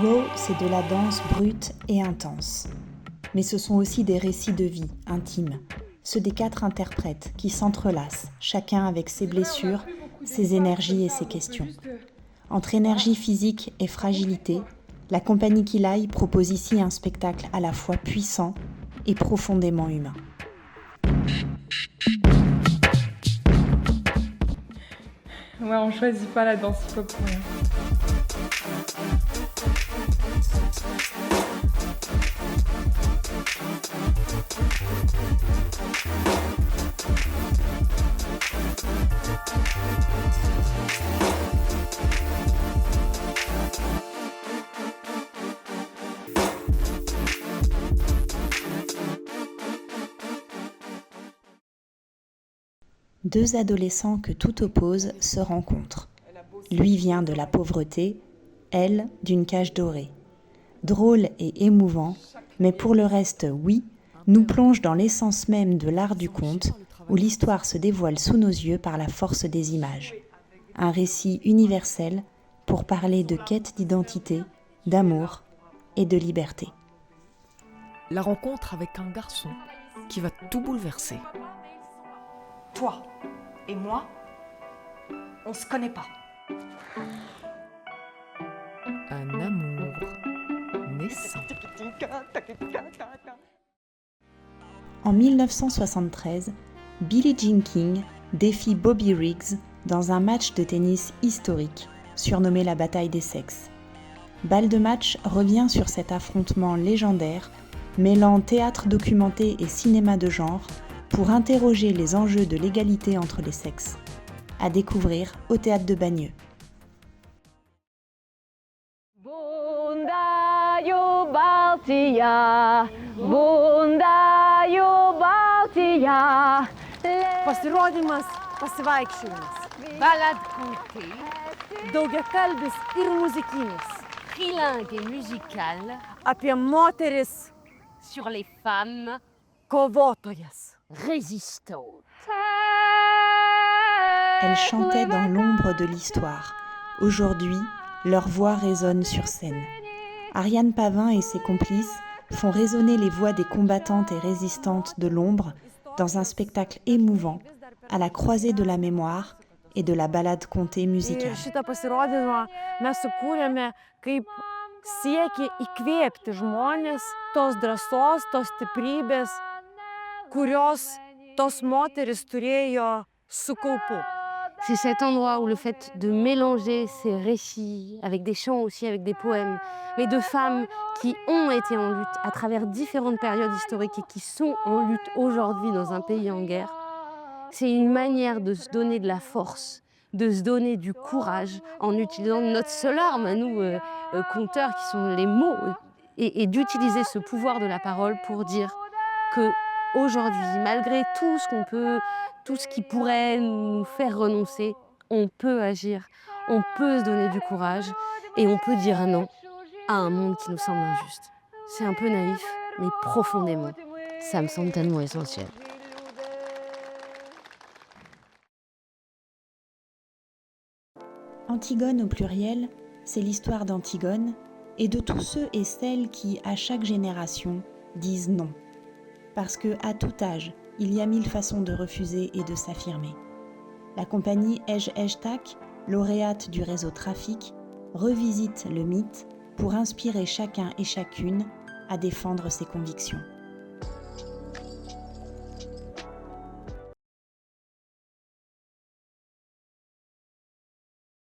Raw, c'est de la danse brute et intense. Mais ce sont aussi des récits de vie, intimes, ceux des 4 interprètes qui s'entrelacent, chacun avec ses blessures, ses énergies et ses questions. Entre énergie physique et fragilité, la compagnie Kilaï propose ici un spectacle à la fois puissant et profondément humain. Ouais, on choisit pas la danse hip-hop pour rien. Deux adolescents que tout oppose se rencontrent. Lui vient de la pauvreté, elle d'une cage dorée. Drôle et émouvant, mais pour le reste, oui, nous plonge dans l'essence même de l'art du conte, où l'histoire se dévoile sous nos yeux par la force des images. Un récit universel pour parler de quête d'identité, d'amour et de liberté. La rencontre avec un garçon qui va tout bouleverser. Toi et moi, on se connaît pas. Un amour naissant. En 1973, Billie Jean King défie Bobby Riggs dans un match de tennis historique, surnommé la bataille des sexes. Balle de match revient sur cet affrontement légendaire, mêlant théâtre documenté et cinéma de genre, pour interroger les enjeux de l'égalité entre les sexes. À découvrir au Théâtre de Bagneux. Bundaju Baltija, Bundaju Baltija. Pasirodymas, pasivaikščiojimas, Balade contée, daugiakalbis ir muzikinis, trilingue et musicale apie moteris sur les femmes kovotojas. résistantes. Elles chantaient dans l'ombre de l'histoire. Aujourd'hui, leur voix résonne sur scène. Ariane Pavin et ses complices font résonner les voix des combattantes et résistantes de l'ombre dans un spectacle émouvant, à la croisée de la mémoire et de la ballade contée musicale. Ir šitą pasirodymą mes sukūrėme kaip siekį įkvėpti žmones tos drąsos, tos stiprybės, kurios tos moteris turėjo su kaupu. C'est cet endroit où le fait de mélanger ces récits, avec des chants aussi, avec des poèmes, mais de femmes qui ont été en lutte à travers différentes périodes historiques et qui sont en lutte aujourd'hui dans un pays en guerre, c'est une manière de se donner de la force, de se donner du courage en utilisant notre seule arme à nous, conteurs, qui sont les mots, et d'utiliser ce pouvoir de la parole pour dire que aujourd'hui, malgré tout ce qu'on peut, tout ce qui pourrait nous faire renoncer, on peut agir, on peut se donner du courage et on peut dire non à un monde qui nous semble injuste. C'est un peu naïf, mais profondément, ça me semble tellement essentiel. Antigone au pluriel, c'est l'histoire d'Antigone et de tous ceux et celles qui, à chaque génération, disent non. Parce que, à tout âge, il y a 1000 façons de refuser et de s'affirmer. La compagnie Ej-Ej-Tak, lauréate du réseau Trafic, revisite le mythe pour inspirer chacun et chacune à défendre ses convictions.